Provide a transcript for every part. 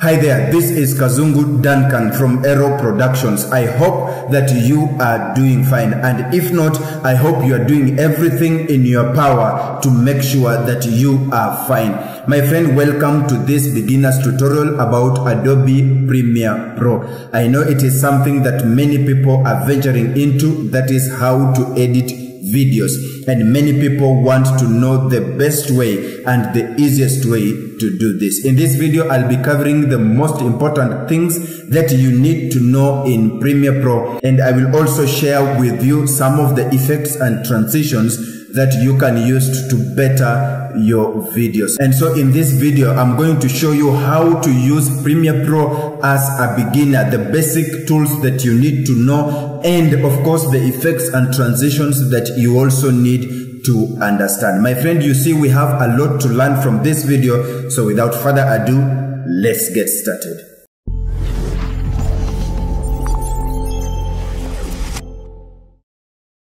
Hi there, this is Kazungu Duncan from Ero Productions. I hope that you are doing fine, and if not, I hope you are doing everything in your power to make sure that you are fine. My friend, welcome to this beginner's tutorial about Adobe Premiere Pro. I know it is something that many people are venturing into, that is how to edit videos, and many people want to know the best way and the easiest way to do this. In this video, I'll be covering the most important things that you need to know in Premiere Pro, and I will also share with you some of the effects and transitions that you can use to better your videos. And so in this video, I'm going to show you how to use Premiere Pro as a beginner, the basic tools that you need to know, and of course the effects and transitions that you also need to understand. My friend, you see we have a lot to learn from this video, so without further ado, let's get started.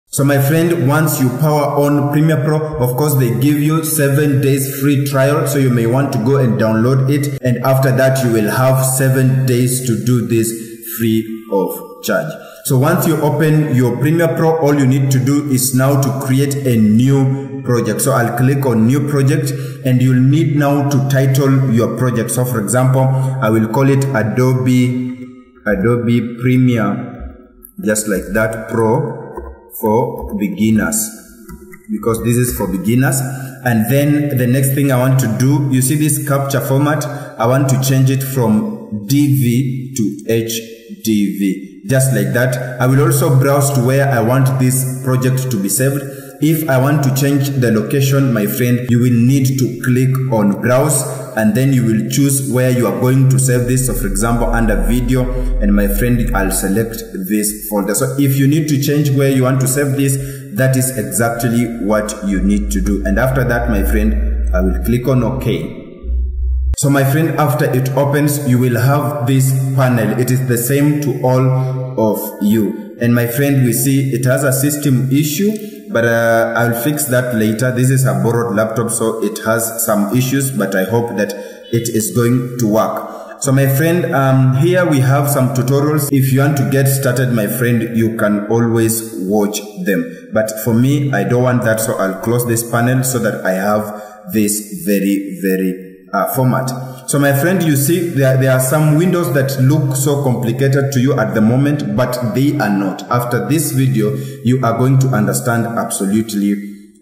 So my friend, once you power on Premiere Pro, of course they give you 7 days free trial, so you may want to go and download it, and after that you will have 7 days to do this free of charge. So once you open your Premiere Pro, all you need to do is now to create a new project. So I'll click on new project, and you'll need now to title your project. So for example, I will call it Adobe Premiere, just like that, Pro for beginners, because this is for beginners. And then the next thing I want to do, you see this capture format, I want to change it from DV to HDV, just like that. I will also browse to where I want this project to be saved. If I want to change the location, my friend, you will need to click on browse, and then you will choose where you are going to save this. So for example, under video, and my friend, I'll select this folder. So if you need to change where you want to save this, that is exactly what you need to do. And after that, my friend, I will click on OK. So my friend, after it opens, you will have this panel. It is the same to all of you. And my friend, we see it has a system issue, but I'll fix that later. This is a borrowed laptop, so it has some issues, but I hope that it is going to work. So my friend, here we have some tutorials. If you want to get started, my friend, you can always watch them. But for me, I don't want that, so I'll close this panel so that I have this very format. So my friend, you see there are some windows that look so complicated to you at the moment, but they are not. After this video, you are going to understand absolutely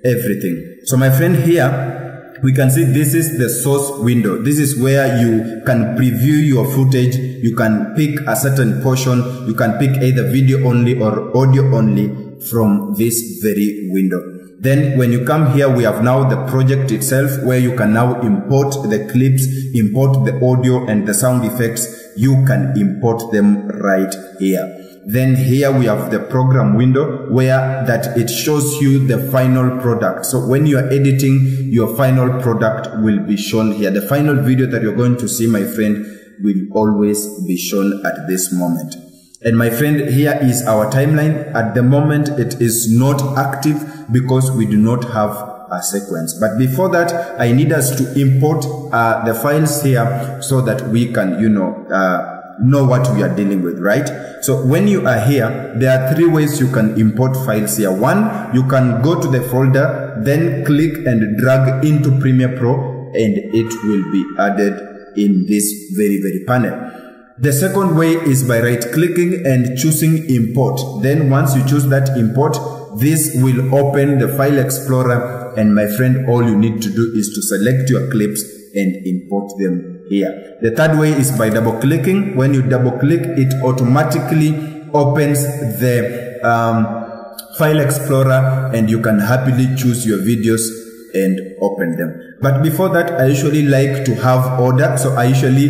everything. So my friend, here we can see this is the source window. This is where you can preview your footage. You can pick a certain portion. You can pick either video only or audio only from this very window. Then when you come here, we have now the project itself, where you can now import the clips, import the audio and the sound effects. You can import them right here. Then here we have the program window, where that it shows you the final product. So when you are editing, your final product will be shown here. The final video that you're going to see, my friend, will always be shown at this moment. And my friend, here is our timeline. At the moment, it is not active because we do not have a sequence. But before that, I need us to import the files here so that we can, know what we are dealing with, right? So when you are here, there are 3 ways you can import files here. One, you can go to the folder, then click and drag into Premiere Pro, and it will be added in this very panel. The second way is by right-clicking and choosing import. Then once you choose that import, this will open the file explorer, and my friend, all you need to do is to select your clips and import them here. The third way is by double-clicking. When you double-click, it automatically opens the file explorer, and you can happily choose your videos and open them. But before that, I usually like to have order, so I usually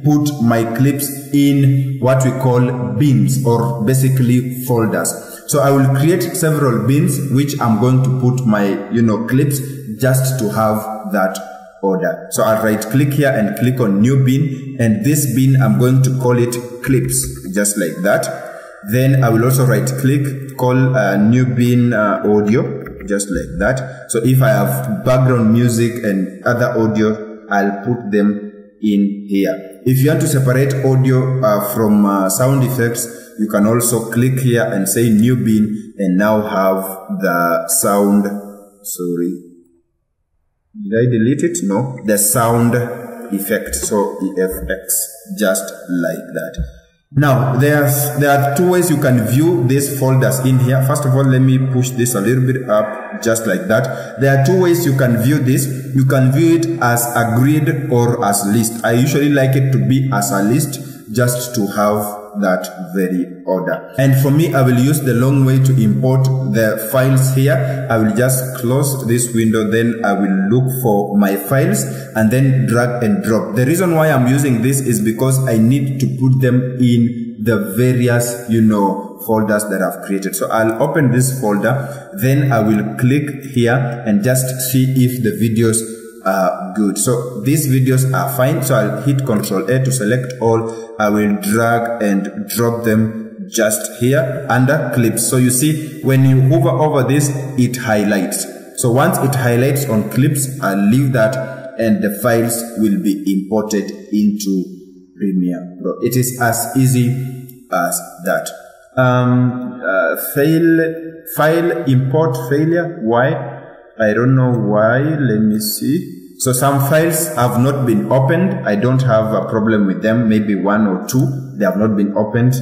put my clips in what we call bins, or basically folders. So I will create several bins which I'm going to put my clips, just to have that order. So I'll right click here and click on new bin, and this bin I'm going to call it clips, just like that. Then I will also right click, call new bin audio, just like that. So if I have background music and other audio, I'll put them in here. If you want to separate audio from sound effects, you can also click here and say new bin and now have the sound. Sorry, did I delete it? No, the sound effect. So EFX, just like that. Now there are two ways you can view these folders in here. First of all, let me push this a little bit up, just like that. There are two ways you can view this. You can view it as a grid or as list. I usually like it to be as a list, just to have that very order. And for me, I will use the long way to import the files here. I will just close this window, then I will look for my files and then drag and drop. The reason why I'm using this is because I need to put them in the various, folders that I've created. So I'll open this folder, then I will click here and just see if the videos are good. So these videos are fine. So I'll hit Ctrl A to select all. I will drag and drop them just here under clips. So you see, when you hover over this, it highlights. So once it highlights on clips, I'll leave that and the files will be imported into Premiere Pro. It is as easy as that. File import failure. Why? I don't know why. Let me see. So some files have not been opened. I don't have a problem with them. Maybe one or two, they have not been opened.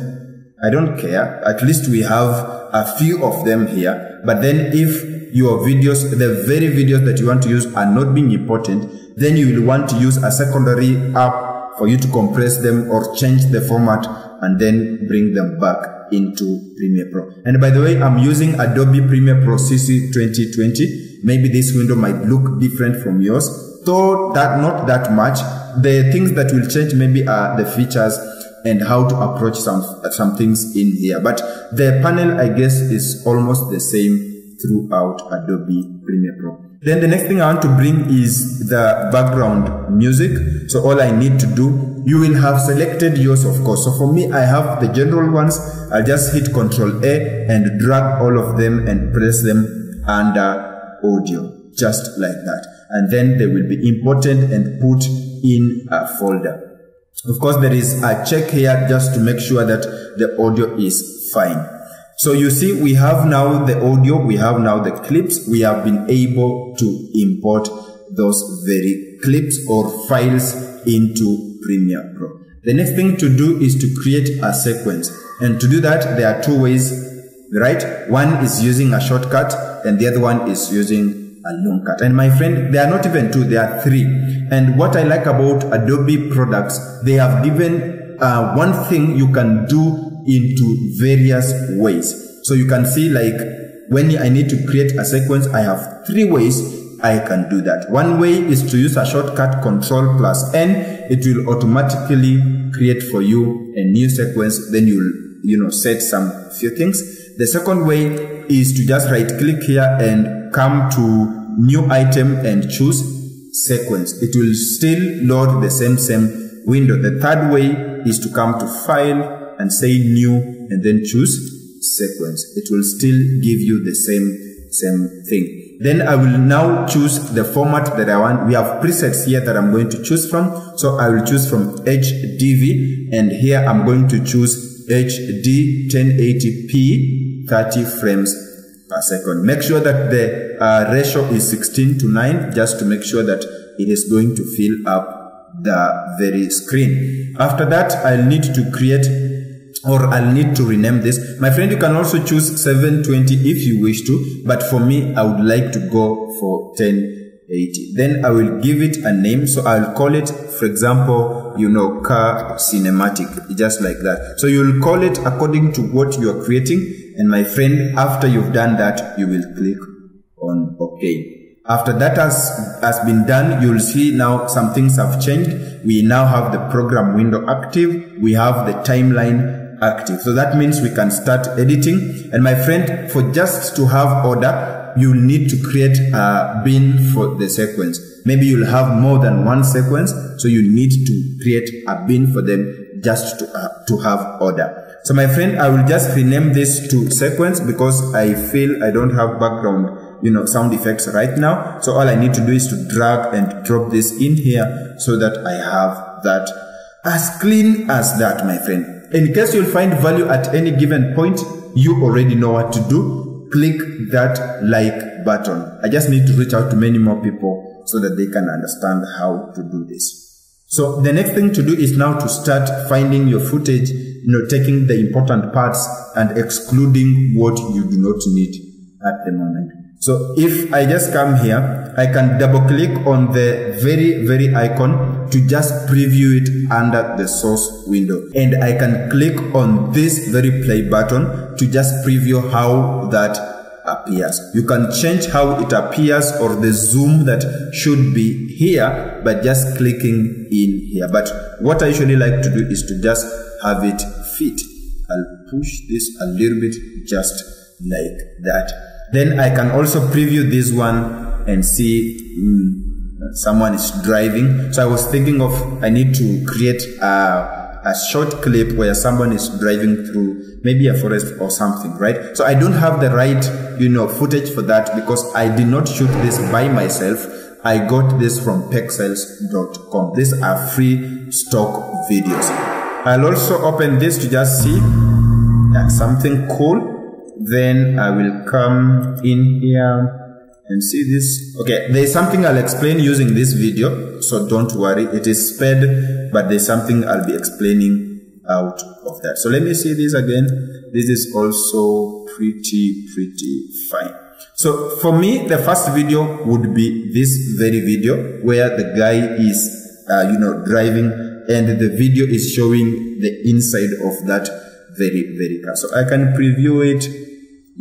I don't care. At least we have a few of them here. But then if your videos, the very videos that you want to use are not being imported, then you will want to use a secondary app for you to compress them or change the format and then bring them back into Premiere Pro. And by the way, I'm using Adobe Premiere Pro CC 2020. Maybe this window might look different from yours, though not that much. The things that will change maybe are the features and how to approach some things in here. But the panel, I guess, is almost the same throughout Adobe Premiere Pro. Then the next thing I want to bring is the background music. So all I need to do, you will have selected yours, of course. So for me, I have the general ones. I'll just hit Ctrl A and drag all of them and press them under audio, just like that. And then they will be imported and put in a folder. Of course, there is a check here just to make sure that the audio is fine. So you see, we have now the audio, we have now the clips. We have been able to import those very clips or files into Premiere Pro. The next thing to do is to create a sequence. And to do that, there are two ways, right? One is using a shortcut and the other one is using a long cut. And my friend, there are not even two, there are three. And what I like about Adobe products, they have given one thing you can do into various ways. So you can see, like, when I need to create a sequence, I have three ways I can do that. One way is to use a shortcut Ctrl+N. It will automatically create for you a new sequence. Then you'll set some few things. The second way is to just right click here and come to new item and choose sequence. It will still load the same window. The third way is to come to file and say new and then choose sequence. It will still give you the same thing. Then I will now choose the format that I want. We have presets here that I'm going to choose from. So I will choose from HDV, and here I'm going to choose HD 1080p 30 frames per second. Make sure that the ratio is 16:9, just to make sure that it is going to fill up the very screen. After that, I'll need to create, or I'll need to rename this. My friend, you can also choose 720 if you wish to, but for me, I would like to go for 1080. Then I will give it a name. So I'll call it, for example, car cinematic, just like that. So you'll call it according to what you're creating. And my friend, after you've done that, you will click on OK. After that has been done, you'll see now some things have changed. We now have the program window active. We have the timeline active. So that means we can start editing. And my friend, for just to have order, you need to create a bin for the sequence. Maybe you'll have more than one sequence, so you need to create a bin for them just to have order. So my friend, I will just rename this to sequence because I feel I don't have background sound effects right now. So all I need to do is to drag and drop this in here so that I have that as clean as that, my friend. In case you'll find value at any given point, you already know what to do. Click that like button. I just need to reach out to many more people so that they can understand how to do this. So the next thing to do is now to start finding your footage, taking the important parts and excluding what you do not need at the moment. So if I just come here, I can double click on the very icon to just preview it under the source window. And I can click on this very play button to just preview how that appears. You can change how it appears or the zoom that should be here by just clicking in here. But what I usually like to do is to just have it fit. I'll push this a little bit just like that. Then I can also preview this one and see someone is driving. So I was thinking of I need to create a short clip where someone is driving through maybe a forest or something, right? So I don't have the right, footage for that because I did not shoot this by myself. I got this from pexels.com. These are free stock videos. I'll also open this to just see something cool. Then I will come in here and see this. Okay, there's something I'll explain using this video, so don't worry. It is sped, but there's something I'll be explaining out of that. So let me see this again. This is also pretty fine. So for me, the first video would be this very video where the guy is, driving, and the video is showing the inside of that very car. So I can preview it.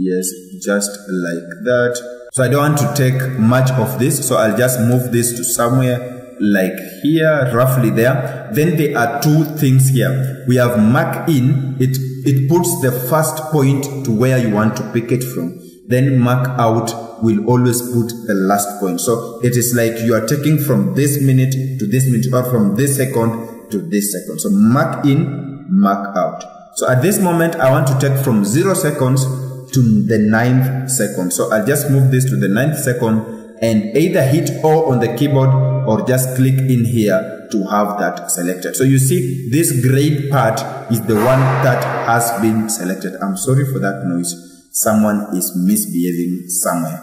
Yes, just like that. So I don't want to take much of this, so I'll just move this to somewhere like here, roughly there. Then there are two things here. We have mark in, it puts the first point to where you want to pick it from. Then mark out will always put the last point. So it is like you are taking from this minute to this minute, or from this second to this second. So mark in, mark out. So at this moment, I want to take from 0 seconds to the 9th second. So I'll just move this to the 9th second and either hit O on the keyboard or just click in here to have that selected. So you see this gray part is the one that has been selected. I'm sorry for that noise. Someone is misbehaving somewhere.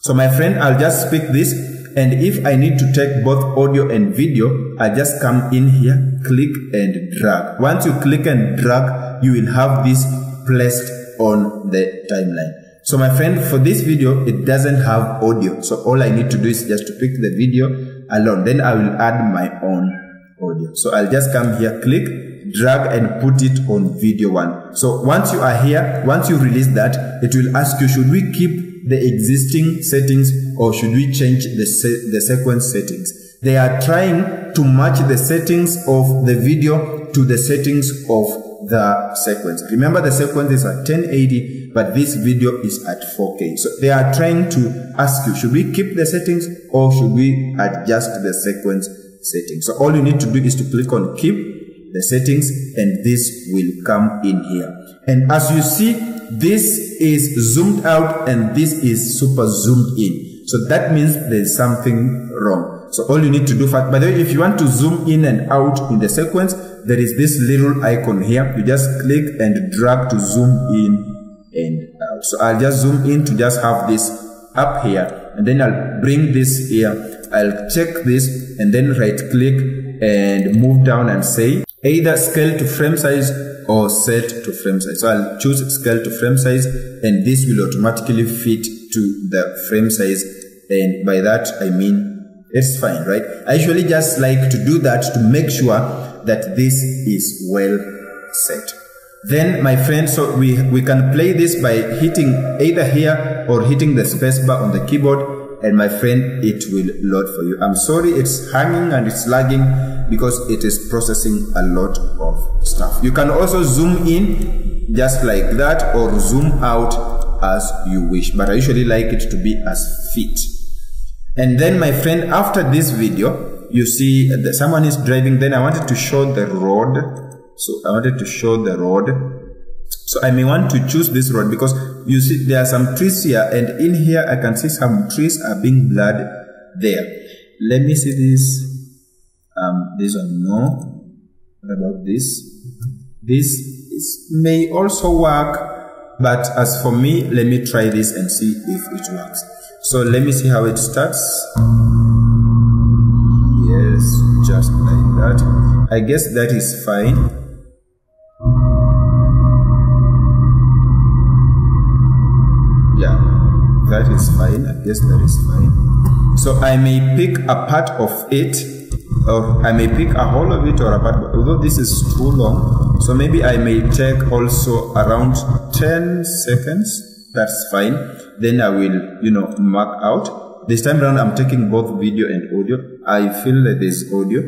So my friend, I'll just speak this, and if I need to take both audio and video, I just come in here, click and drag. Once you click and drag, you will have this placed on the timeline. So my friend, for this video, it doesn't have audio. So all I need to do is just to pick the video alone. Then I will add my own audio. So I'll just come here, click, drag and put it on video 1. So once you are here, once you release that, it will ask you, should we keep the existing settings or should we change the sequence settings? They are trying to match the settings of the video to the settings of the sequence. Remember, the sequence is at 1080, but this video is at 4K. So they are trying to ask you, should we keep the settings or should we adjust the sequence settings? So all you need to do is to click on keep the settings, and this will come in here. And as you see, this is zoomed out and this is super zoomed in. So that means there's something wrong. So all you need to do, by the way, if you want to zoom in and out in the sequence, there is this little icon here. You just click and drag to zoom in and out. So I'll just zoom in to just have this up here, and then I'll bring this here. I'll check this and then right click and move down and say either scale to frame size or set to frame size. So I'll choose scale to frame size, and this will automatically fit to the frame size. And by that, I mean it's fine, right? I usually just like to do that to make sure that this is well set. Then my friend, so we can play this by hitting either here or hitting the spacebar on the keyboard, and my friend, it will load for you. I'm sorry it's hanging and it's lagging because it is processing a lot of stuff. You can also zoom in just like that or zoom out as you wish, but I usually like it to be as fit. And then my friend, after this video, you see that someone is driving. Then I wanted to show the road. So I wanted to show the road. So I may want to choose this road because you see there are some trees here, and in here I can see some trees are being blurred there. Let me see this. This one, no. What about this? This may also work, but as for me, let me try this and see if it works. So let me see how it starts. Yes, just like that. I guess that is fine. Yeah, that is fine. I guess that is fine. So I may pick a part of it, or I may pick a whole of it or a part, although this is too long. So maybe I may take also around 10 seconds. That's fine. Then I will, mark out. This time around I'm taking both video and audio. I feel that there's audio.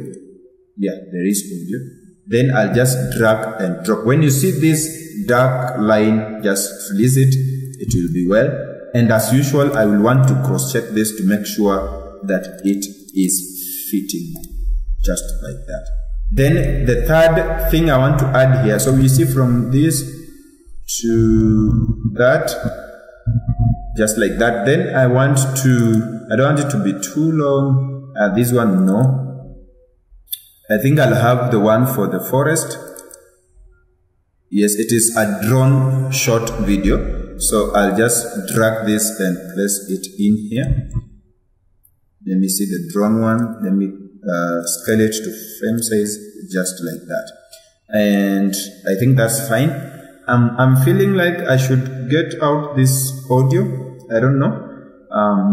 Yeah, there is audio. Then I'll just drag and drop. When you see this dark line, just release it. It will be well. And as usual, I will want to cross-check this to make sure that it is fitting. Just like that. Then the third thing I want to add here. So you see from this to that, just like that. Then I don't want it to be too long. This one, no. I think I'll have the one for the forest. Yes, it is a drone short video. So I'll just drag this and place it in here. Let me see the drone one. Let me scale it to frame size, just like that. And I think that's fine. I'm feeling like I should get out this audio. I don't know.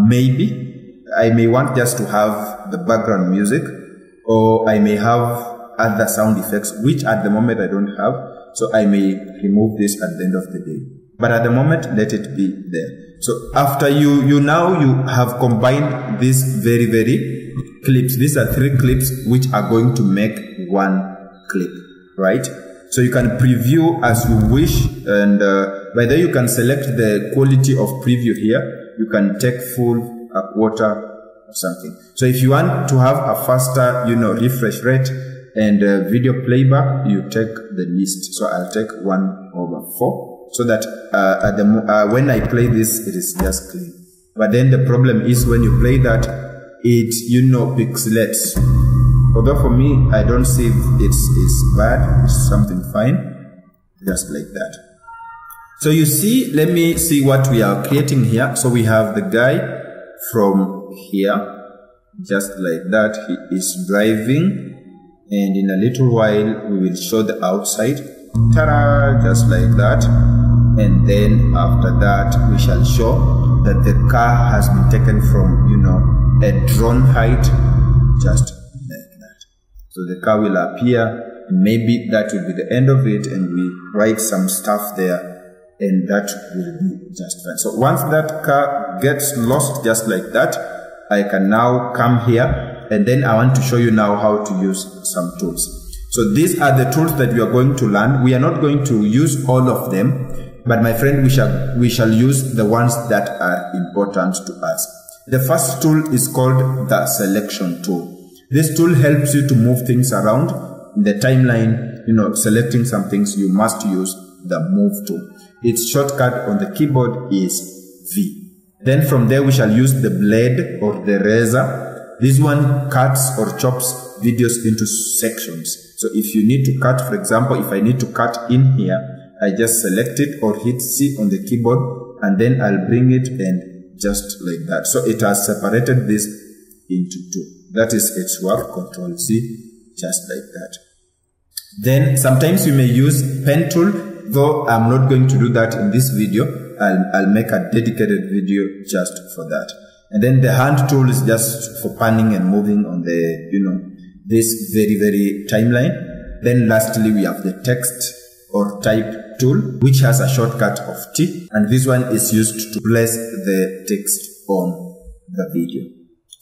Maybe I may want just to have the background music, or I may have other sound effects, which at the moment I don't have. So I may remove this at the end of the day. But at the moment, let it be there. So after you have combined these very clips. These are 3 clips which are going to make one clip, right? So you can preview as you wish, and by the way, you can select the quality of preview here. You can take full, a quarter, or something. So if you want to have a faster, refresh rate and video playback, you take the least. So I'll take 1/4. So that when I play this, it is just clean. But then the problem is when you play that, it pixelates. Although for me, I don't see if it's bad. It's something fine, just like that. So you see, let me see what we are creating here. So we have the guy from here, just like that. He is driving, and in a little while we will show the outside. Ta-da! Just like that. And then after that, we shall show that the car has been taken from, a drone height, just like that. So the car will appear, and maybe that will be the end of it, and we write some stuff there, and that will be just fine. So once that car gets lost, just like that, I can now come here, and then I want to show you now how to use some tools. So these are the tools that we are going to learn. We are not going to use all of them, but my friend, we shall use the ones that are important to us. The first tool is called the selection tool. This tool helps you to move things around in the timeline. Selecting some things, you must use the move tool. Its shortcut on the keyboard is V. Then from there, we shall use the blade or the razor. This one cuts or chops videos into sections. So if you need to cut, for example, if I need to cut in here, I just select it or hit C on the keyboard, and then I'll bring it and just like that. So it has separated this into 2. That is its work. Control C, just like that. Then sometimes you may use pen tool, though I'm not going to do that in this video. I'll make a dedicated video just for that. And then the hand tool is just for panning and moving on the, this very timeline. Then lastly, we have the text or type tool, which has a shortcut of T, and this one is used to place the text on the video.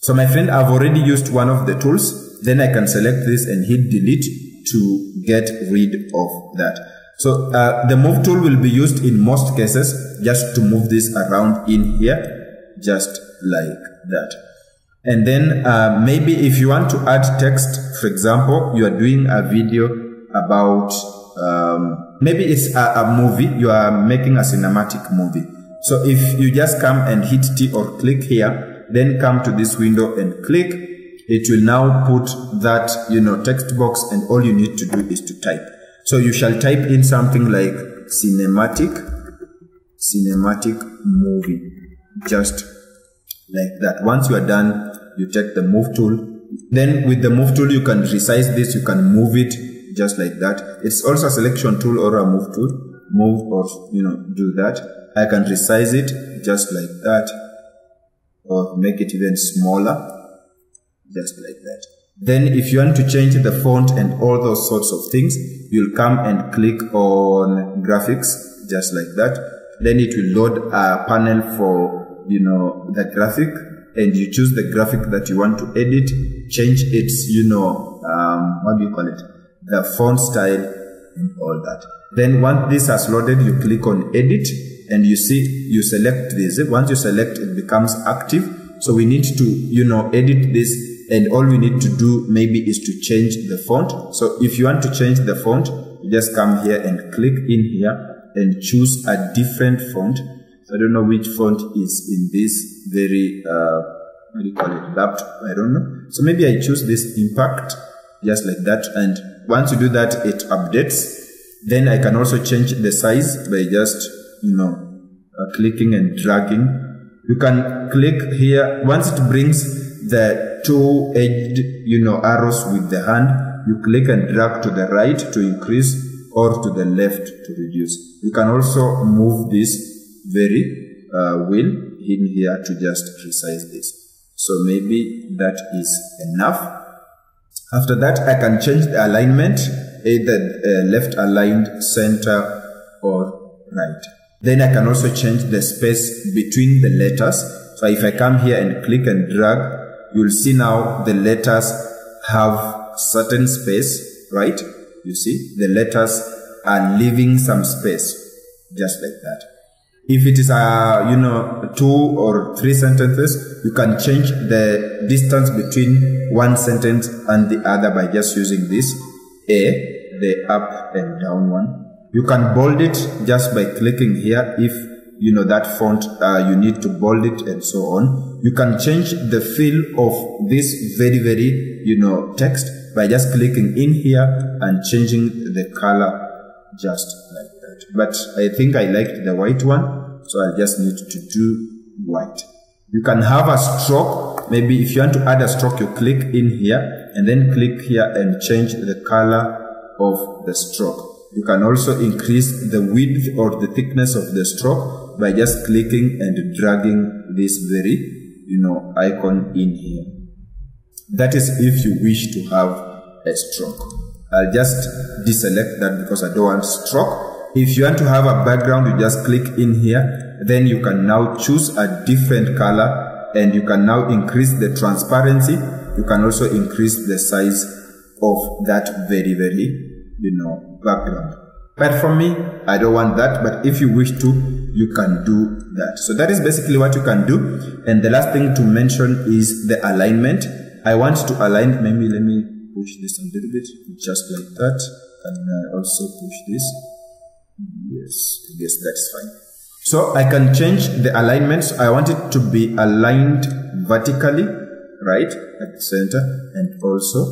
So my friend, I've already used one of the tools. Then I can select this and hit delete to get rid of that. So the move tool will be used in most cases just to move this around in here, just like that. And then maybe if you want to add text, for example, you are doing a video about maybe it's a movie, you are making a cinematic movie. So if you just come and hit T or click here, then come to this window and click, it will now put that, text box, and all you need to do is to type. So you shall type in something like cinematic movie, just like that. Once you are done, you take the move tool. Then with the move tool, you can resize this, you can move it just like that. It's also a selection tool or a move tool. Move or, do that. I can resize it just like that, or make it even smaller, just like that. Then if you want to change the font and all those sorts of things, you'll come and click on graphics, just like that. Then it will load a panel for, the graphic, and you choose the graphic that you want to edit, change its, what do you call it? The font style and all that. Then once this has loaded, you click on edit, and you see, you select this. Once you select, it becomes active. So we need to, edit this, and all we need to do maybe is to change the font. So if you want to change the font, you just come here and click in here and choose a different font. So I don't know which font is in this very, what do you call it, laptop, I don't know. So maybe I choose this Impact, just like that. And once you do that, it updates. Then I can also change the size by just, clicking and dragging. You can click here. Once it brings the two-edged, arrows with the hand, you click and drag to the right to increase or to the left to reduce. You can also move this very well in here to just resize this. So maybe that is enough. After that, I can change the alignment, either left aligned, center, or right. Then I can also change the space between the letters. So if I come here and click and drag, you'll see now the letters have certain space, right? You see, the letters are leaving some space, just like that. If it is a, 2 or 3 sentences, you can change the distance between one sentence and the other by just using this A, the up and down one. You can bold it just by clicking here if, that font, you need to bold it and so on. You can change the feel of this very, text by just clicking in here and changing the color just like that. But I think I liked the white one, so I just need to do white. You can have a stroke. Maybe if you want to add a stroke, you click in here and then click here and change the color of the stroke. You can also increase the width or the thickness of the stroke by just clicking and dragging this very, icon in here. That is if you wish to have a stroke. I'll just deselect that because I don't want stroke. If you want to have a background, you just click in here. Then you can now choose a different color, and you can now increase the transparency. You can also increase the size of that very, background. But for me, I don't want that, but if you wish to, you can do that. So that is basically what you can do. And the last thing to mention is the alignment. I want to align, maybe let me push this a little bit, just like that. And also push this. Yes, that's fine. So I can change the alignment. So I want it to be aligned vertically, right, at the center, and also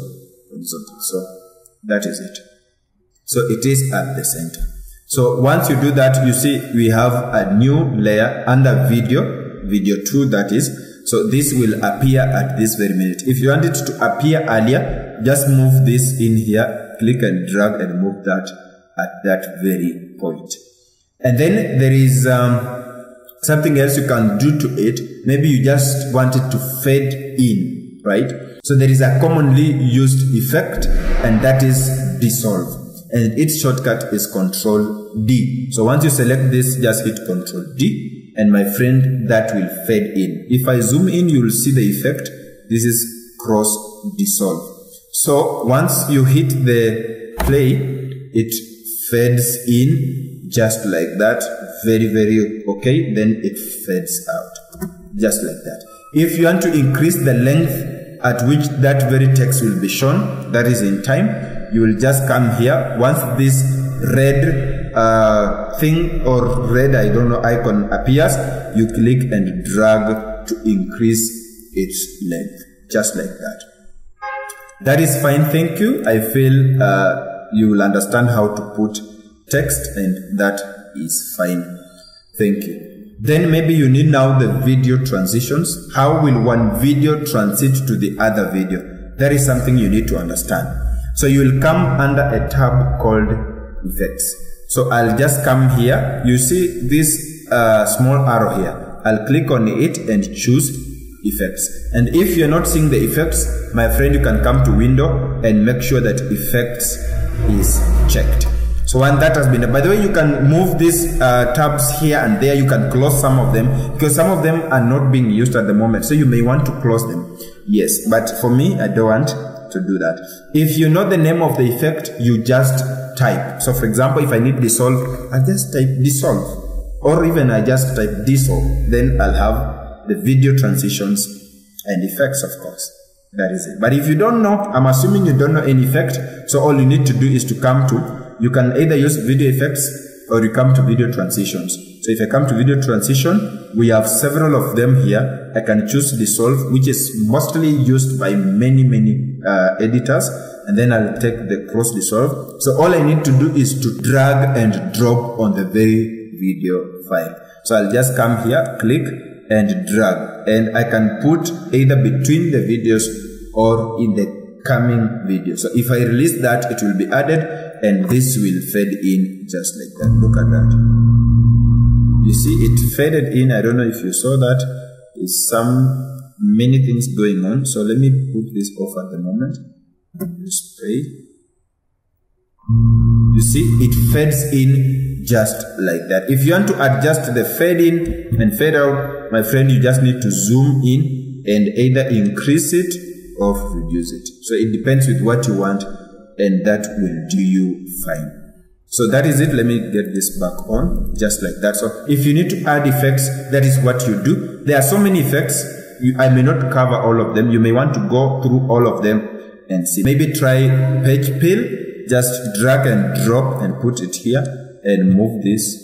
horizontal. So that is it. So it is at the center. So once you do that, you see we have a new layer under video 2 that is. So this will appear at this very minute. If you want it to appear earlier, just move this in here, click and drag and move that at that very point. And then there is something else you can do to it. Maybe you just want it to fade in, right? So there is a commonly used effect, and that is dissolve. And its shortcut is Ctrl D. So once you select this, just hit Ctrl D, and my friend, that will fade in. If I zoom in, you will see the effect. This is cross dissolve. So once you hit the play, it fades in just like that. Very, okay. Then it fades out just like that. If you want to increase the length at which that very text will be shown, that is in time, you will just come here. Once this red thing or red, I don't know, icon appears, you click and drag to increase its length, just like that. That is fine, thank you. I feel you will understand how to put text, and that is fine, thank you. Then maybe you need now the video transitions. How will one video transit to the other video? That is something you need to understand. So you will come under a tab called Effects. So I'll just come here. You see this small arrow here. I'll click on it and choose Effects. And if you're not seeing the effects, my friend, you can come to Window and make sure that Effects is checked. So when that has been, by the way, you can move these tabs here and there. You can close some of them because some of them are not being used at the moment. So you may want to close them. Yes, but for me, I don't want to do that. If you know the name of the effect, you just type. So for example, if I need dissolve, I just type dissolve, or even I just type dissolve. Then I'll have the video transitions and effects, of course. That is it. But if you don't know, I'm assuming you don't know any effect. So all you need to do is to come to, you can either use video effects or you come to video transitions. So if I come to video transition, we have several of them here. I can choose dissolve, which is mostly used by many editors, and then I'll take the cross dissolve. So all I need to do is to drag and drop on the very video file. So I'll just come here, click and drag, and I can put either between the videos or in the coming video. So if I release that, it will be added and this will fade in just like that. Look at that. You see it faded in. I don't know if you saw that. There's many things going on. So let me put this off at the moment. Spray. You see it fades in just like that. If you want to adjust the fade in and fade out, my friend, you just need to zoom in and either increase it or reduce it. So it depends with what you want, and that will do you fine. So that is it. Let me get this back on just like that. So if you need to add effects, that is what you do. There are so many effects. I may not cover all of them. You may want to go through all of them and see. Maybe try page fill. Just drag and drop and put it here and move this.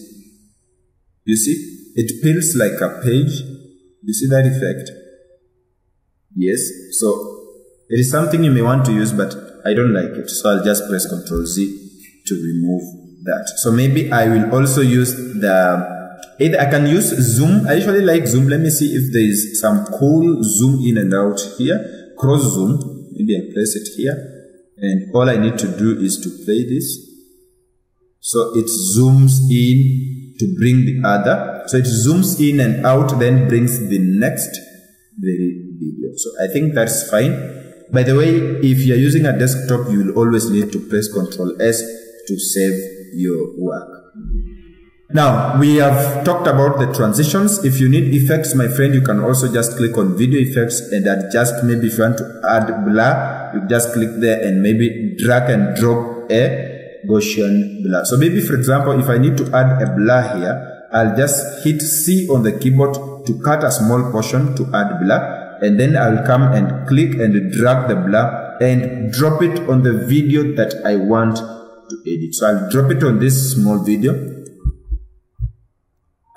You see, it peels like a page. You see that effect? Yes. So it is something you may want to use, but I don't like it. So I'll just press Ctrl Z to remove that. So maybe I will also use either I can use zoom. I usually like zoom. Let me see if there is some cool zoom in and out here. Cross zoom. Maybe I place it here. And all I need to do is to play this. So it zooms in to bring the other. So it zooms in and out, then brings the next video. So I think that's fine. By the way, if you're using a desktop, you will always need to press Ctrl S to save your work. Now, we have talked about the transitions. If you need effects, my friend, you can also just click on video effects and adjust. Maybe if you want to add blur, you just click there and maybe drag and drop a Gaussian blur. So maybe, for example, if I need to add a blur here, I'll just hit C on the keyboard to cut a small portion to add blur. And then I'll come and click and drag the blur and drop it on the video that I want to edit. So I'll drop it on this small video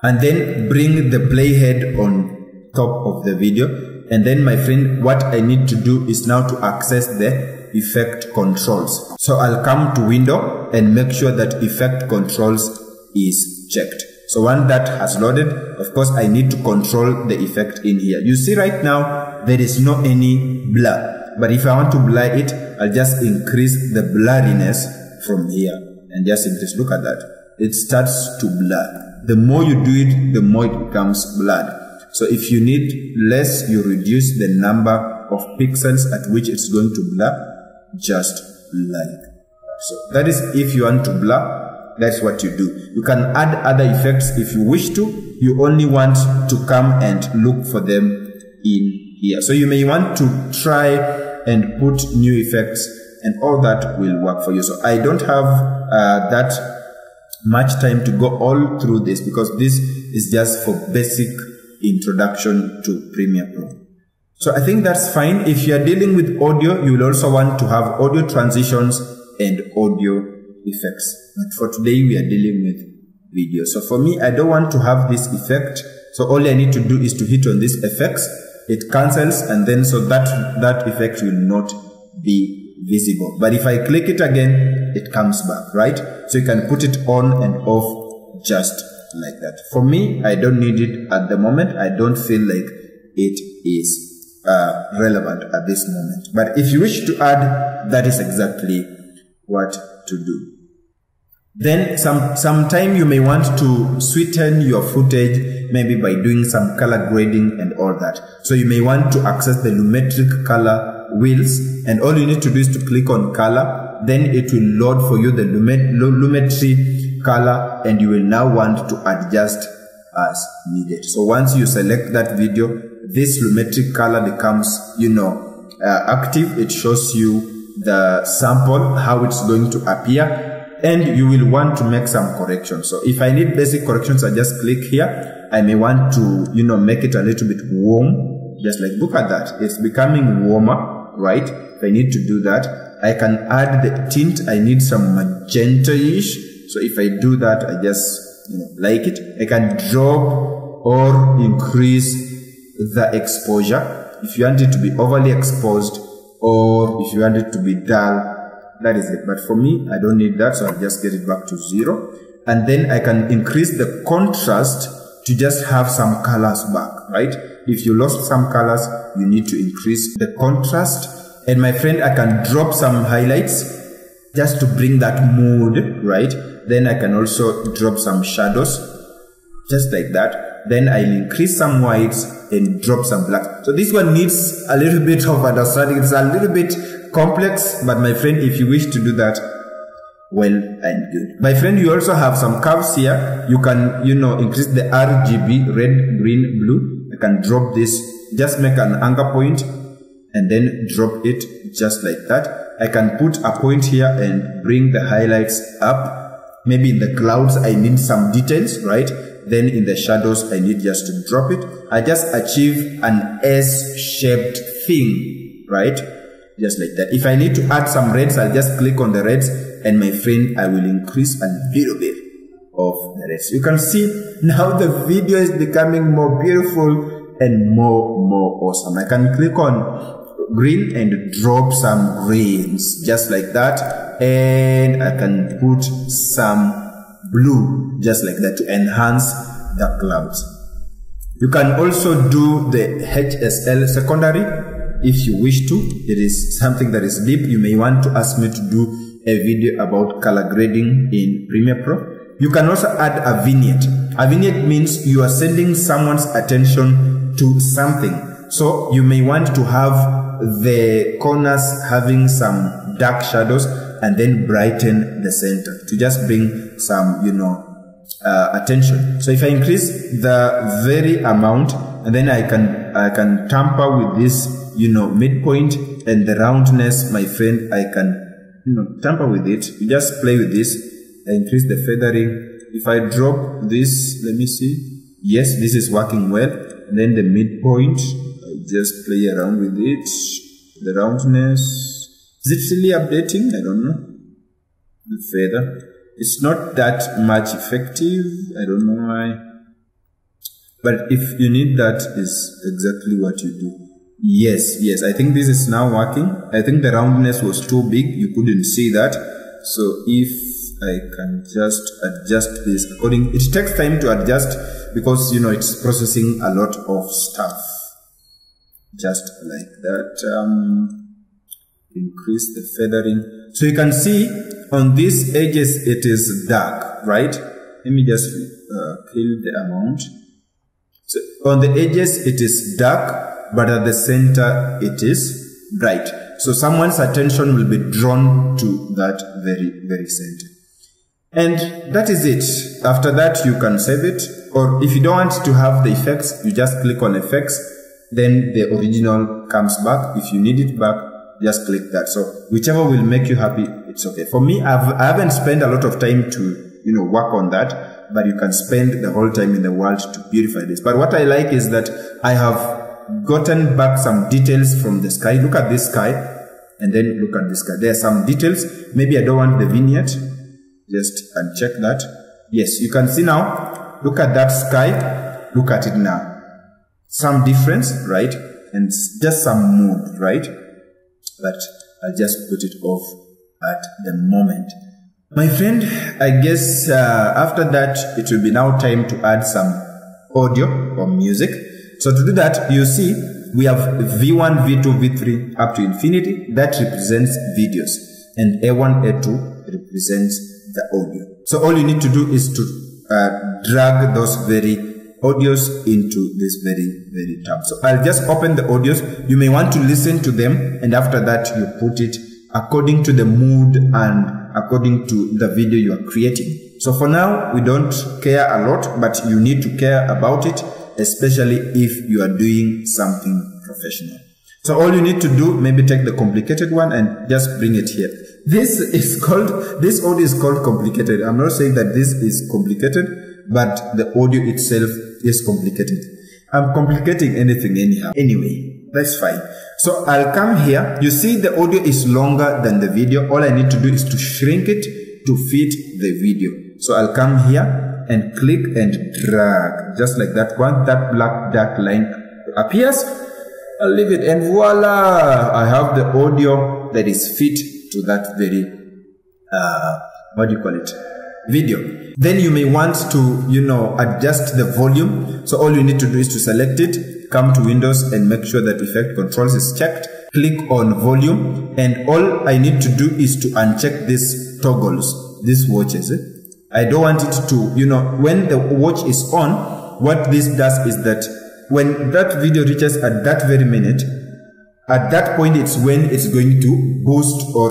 and then bring the playhead on top of the video. And then, my friend, what I need to do is now to access the effect controls. So I'll come to Window and make sure that effect controls is checked. So when that has loaded, of course, I need to control the effect in here. You see right now, there is no any blur. But if I want to blur it, I'll just increase the blurriness from here. And just increase, look at that. It starts to blur. The more you do it, the more it becomes blurred. So if you need less, you reduce the number of pixels at which it's going to blur, just like. So that is if you want to blur. That's what you do. You can add other effects if you wish to. You only want to come and look for them in here. So you may want to try and put new effects, and all that will work for you. So I don't have that much time to go all through this because this is just for basic introduction to Premiere Pro. So I think that's fine. If you are dealing with audio, you will also want to have audio transitions and audio effects. But for today, we are dealing with video. So for me, I don't want to have this effect. So all I need to do is to hit on this effects. It cancels, and then so that effect will not be visible. But if I click it again, it comes back, right? So you can put it on and off just like that. For me, I don't need it at the moment. I don't feel like it is relevant at this moment. But if you wish to add, that is exactly what to do. Then sometime you may want to sweeten your footage, maybe by doing some color grading and all that. So you may want to access the lumetric color wheels, and all you need to do is to click on color. Then it will load for you the lumetri color, and you will now want to adjust as needed. So once you select that video, this lumetric color becomes, active. It shows you the sample, how it's going to appear. And you will want to make some corrections. So if I need basic corrections, I just click here. I may want to, make it a little bit warm. Just like, look at that. It's becoming warmer, right? If I need to do that, I can add the tint. I need some magenta-ish. So if I do that, I just, like it. I can drop or increase the exposure. If you want it to be overly exposed, or if you want it to be dull, that is it. But for me, I don't need that, so I'll just get it back to 0. And then I can increase the contrast to just have some colors back, right? If you lost some colors, you need to increase the contrast. And my friend, I can drop some highlights just to bring that mood, right? Then I can also drop some shadows, just like that. Then I'll increase some whites and drop some black. So this one needs a little bit of understanding. It's a little bit complex, but my friend, if you wish to do that, well and good. My friend, you also have some curves here. You can, increase the RGB, red, green, blue. I can drop this, just make an anchor point and then drop it just like that. I can put a point here and bring the highlights up. Maybe in the clouds, I need some details, right? Then in the shadows, I need just to drop it. I just achieve an S-shaped thing, right? Just like that. If I need to add some reds, I'll just click on the reds, and my friend, I will increase a little bit of the reds. You can see now the video is becoming more beautiful and more awesome. I can click on green and drop some greens, just like that. And I can put some blue, just like that, to enhance the clouds. You can also do the HSL secondary if you wish to. It is something that is deep. You may want to ask me to do a video about color grading in Premiere Pro. You can also add a vignette. A vignette means you are sending someone's attention to something. So you may want to have the corners having some dark shadows and then brighten the center to just bring some, attention. So if I increase the very amount, and then I can tamper with this, midpoint and the roundness, my friend, I can, tamper with it. You just play with this. I increase the feathering. If I drop this, let me see. Yes, this is working well. And then the midpoint, I just play around with it. The roundness. Is it really updating? I don't know. The feather. It's not that much effective. I don't know why. But if you need that, is exactly what you do. Yes, I think this is now working. I think the roundness was too big. You couldn't see that. So if I can just adjust this according, it takes time to adjust because, it's processing a lot of stuff. Just like that. Increase the feathering. So you can see on these edges, it is dark, right? Let me just kill the amount. So on the edges, it is dark, but at the center, it is bright. So someone's attention will be drawn to that very center. And that is it. After that, you can save it. Or if you don't want to have the effects, you just click on effects. Then the original comes back. If you need it back, just click that. So whichever will make you happy, it's okay. For me, I haven't spent a lot of time to, work on that, but you can spend the whole time in the world to beautify this. But what I like is that I have gotten back some details from the sky. Look at this sky, and then look at this sky. There are some details. Maybe I don't want the vignette. just uncheck that. Yes, you can see now, look at that sky, look at it now. Some difference, right? And just some mood, right? But I'll just put it off at the moment. My friend, I guess after that, it will be now time to add some audio or music. So to do that, you see, we have V1, V2, V3 up to infinity. That represents videos. And A1, A2 represents the audio. So all you need to do is to drag those very audios into this very tab. So I'll just open the audios. You may want to listen to them, and after that you put it according to the mood and according to the video you are creating. So for now, we don't care a lot, but you need to care about it, especially if you are doing something professional. So all you need to do, maybe take the complicated one and just bring it here. This audio is called complicated. I'm not saying that this is complicated, but the audio itself is complicated. I'm complicating anything anyhow. Anyway, that's fine. So I'll come here. You see the audio is longer than the video. All I need to do is to shrink it to fit the video. So I'll come here and click and drag just like that. Once that black dark line appears, I'll leave it, and voila, I have the audio that is fit to that very what do you call it, video. Then you may want to adjust the volume. So all you need to do is to select it, come to Windows and make sure that Effect Controls is checked, click on volume, and all I need to do is to uncheck these toggles, these watches. I don't want it to, when the watch is on, what this does is that when that video reaches at that very minute, at that point it's when it's going to boost or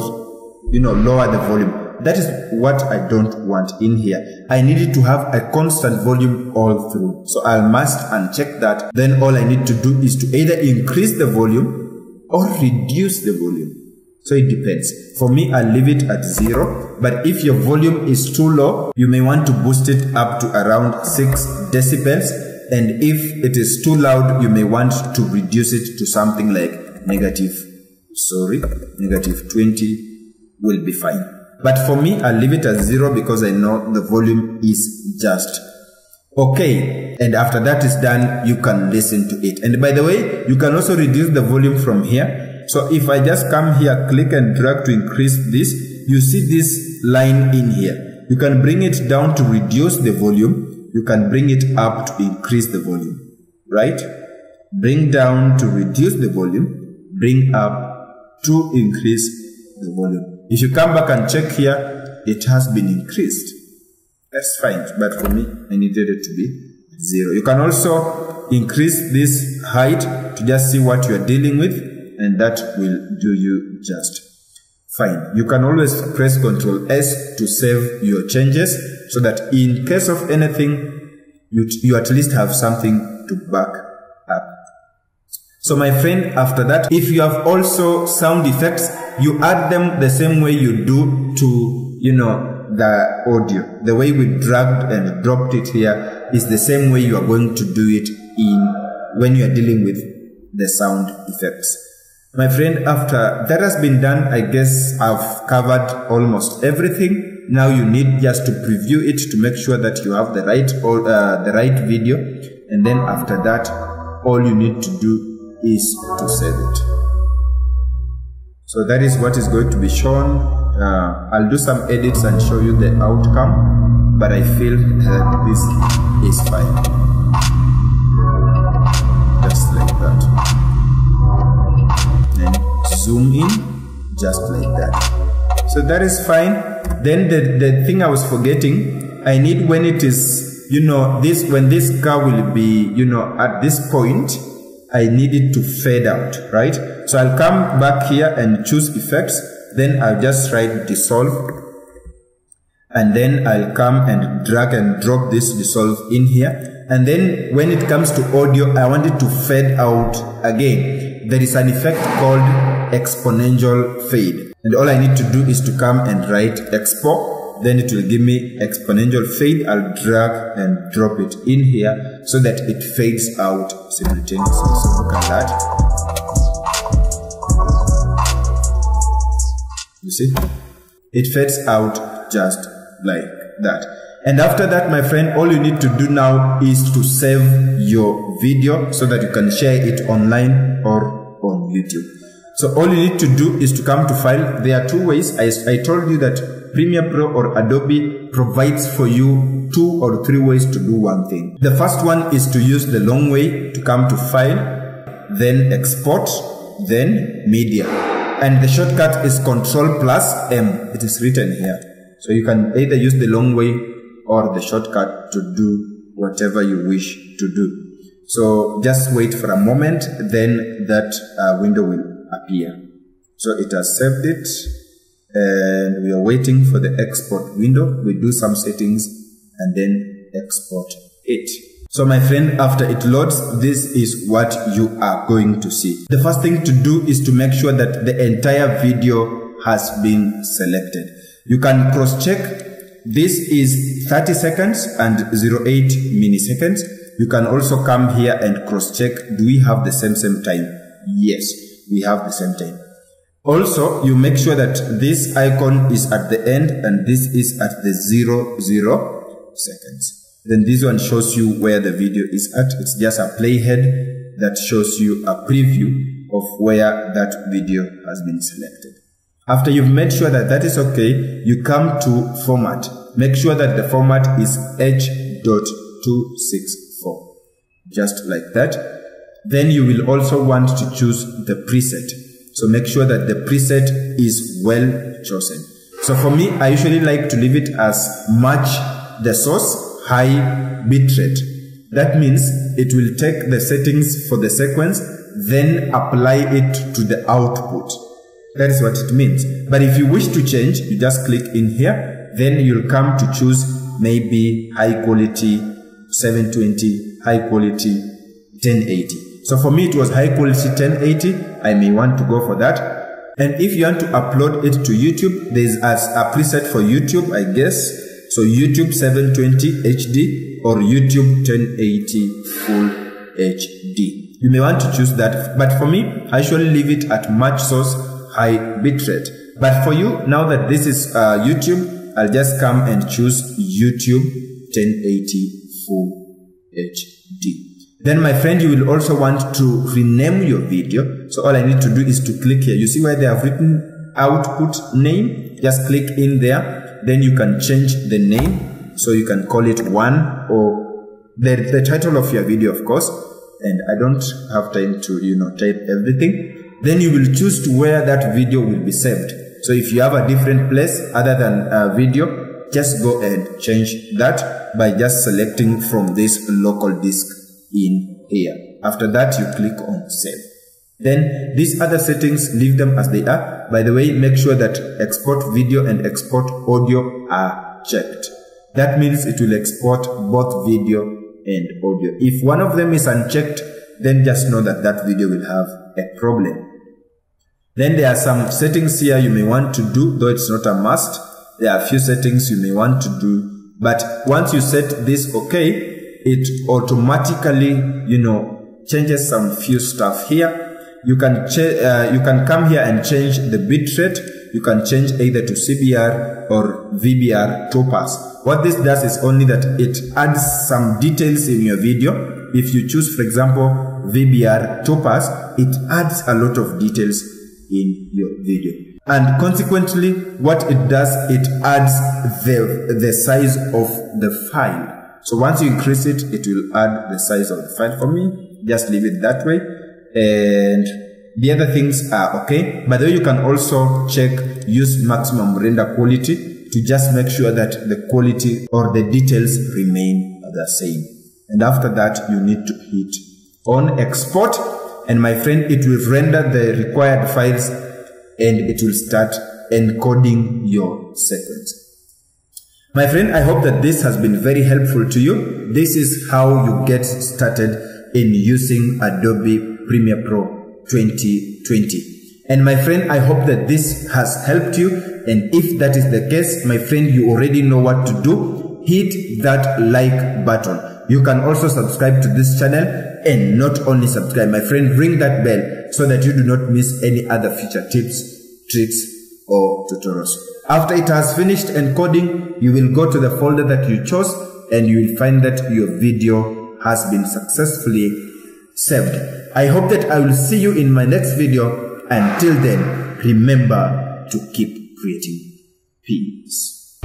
lower the volume. That is what I don't want in here. I need it to have a constant volume all through. So I must uncheck that. Then all I need to do is to either increase the volume or reduce the volume. So it depends. For me, I'll leave it at 0. But if your volume is too low, you may want to boost it up to around 6 decibels. And if it is too loud, you may want to reduce it to something like negative 20 will be fine. But for me, I'll leave it at 0 because I know the volume is just okay. And after that is done, you can listen to it. And by the way, you can also reduce the volume from here. So if I just come here, click and drag to increase this, you see this line in here. You can bring it down to reduce the volume. You can bring it up to increase the volume, right? Bring down to reduce the volume, bring up to increase the volume. If you come back and check here, it has been increased. That's fine, but for me, I needed it to be 0. You can also increase this height to just see what you are dealing with, and that will do you just fine. You can always press Ctrl S to save your changes so that in case of anything, you at least have something to back up. So my friend, after that, if you have also sound effects, you add them the same way you do to, the audio. The way we dragged and dropped it here is the same way you are going to do it when you are dealing with the sound effects. My friend, after that has been done, I guess I've covered almost everything. Now you need just to preview it to make sure that you have the right video, and then after that, all you need to do is to save it. So that is what is going to be shown. I'll do some edits and show you the outcome, but I feel that this is fine. Just like that. And zoom in, just like that. So that is fine. Then the thing I was forgetting, I need when it is, when this car will be, at this point, I need it to fade out, right? So I'll come back here and choose effects. Then I'll just write dissolve. And then I'll come and drag and drop this dissolve in here. And then when it comes to audio, I want it to fade out again. There is an effect called exponential fade. And all I need to do is to come and write expo. Then it will give me exponential fade. I'll drag and drop it in here so that it fades out simultaneously. So look at that. You see? It fades out just like that. And after that, my friend, all you need to do now is to save your video so that you can share it online or on YouTube. So all you need to do is to come to File. There are two ways. I told you that Premiere Pro or Adobe provides for you 2 or 3 ways to do one thing. The first one is to use the long way, to come to File, then Export, then Media. And the shortcut is Ctrl+M. It is written here. So you can either use the long way or the shortcut to do whatever you wish to do. So just wait for a moment, then that window will appear. So it has saved it, and we are waiting for the export window. We do some settings and then export it. So my friend, after it loads, this is what you are going to see. The first thing to do is to make sure that the entire video has been selected. You can cross-check. This is 30 seconds and 08 milliseconds. You can also come here and cross-check. Do we have the same time? Yes, we have the same time. Also, you make sure that this icon is at the end and this is at the 00 seconds. Then this one shows you where the video is at. It's just a playhead that shows you a preview of where that video has been selected. After you've made sure that that is okay, you come to Format. Make sure that the format is H.264, just like that. Then you will also want to choose the preset. So make sure that the preset is well chosen. So for me, I usually like to leave it as match the source high bitrate. That means it will take the settings for the sequence, then apply it to the output. That is what it means. But if you wish to change, you just click in here, then you'll come to choose maybe high quality 720, high quality 1080. So for me, it was high quality 1080. I may want to go for that. And if you want to upload it to YouTube, there's a preset for YouTube, I guess. So YouTube 720 HD or YouTube 1080 Full HD. You may want to choose that. But for me, I usually leave it at match source high bitrate. But for you, now that this is YouTube, I'll just come and choose YouTube 1080 Full HD. Then my friend, you will also want to rename your video. So all I need to do is to click here. You see where they have written output name? Just click in there. Then you can change the name. So you can call it one or the title of your video, of course. And I don't have time to, type everything. Then you will choose to where that video will be saved. So if you have a different place other than video, just go and change that by just selecting from this local disk in here. After that, you click on save. Then these other settings, leave them as they are. By the way, make sure that export video and export audio are checked. That means it will export both video and audio. If one of them is unchecked, then just know that that video will have a problem. Then there are some settings here you may want to do, though it's not a must. There are a few settings you may want to do. But once you set this okay, it automatically, changes some few stuff here. You can come here and change the bitrate. You can change either to CBR or VBR topaz. What this does is only that it adds some details in your video. If you choose, for example, VBR topaz, it adds a lot of details in your video. And consequently, what it does, it adds the size of the file. So once you increase it, it will add the size of the file. For me, just leave it that way. And the other things are okay. By the way, you can also check use maximum render quality to just make sure that the quality or the details remain the same. And after that, you need to hit on export. And my friend, it will render the required files and it will start encoding your sequence. My friend, I hope that this has been very helpful to you. This is how you get started in using Adobe Premiere Pro 2020. And my friend, I hope that this has helped you. And if that is the case, my friend, you already know what to do. Hit that like button. You can also subscribe to this channel, and not only subscribe, my friend, ring that bell so that you do not miss any other future tips, tricks, or tutorials. After it has finished encoding, you will go to the folder that you chose and you will find that your video has been successfully saved. I hope that I will see you in my next video. Until then, remember to keep creating. Peace.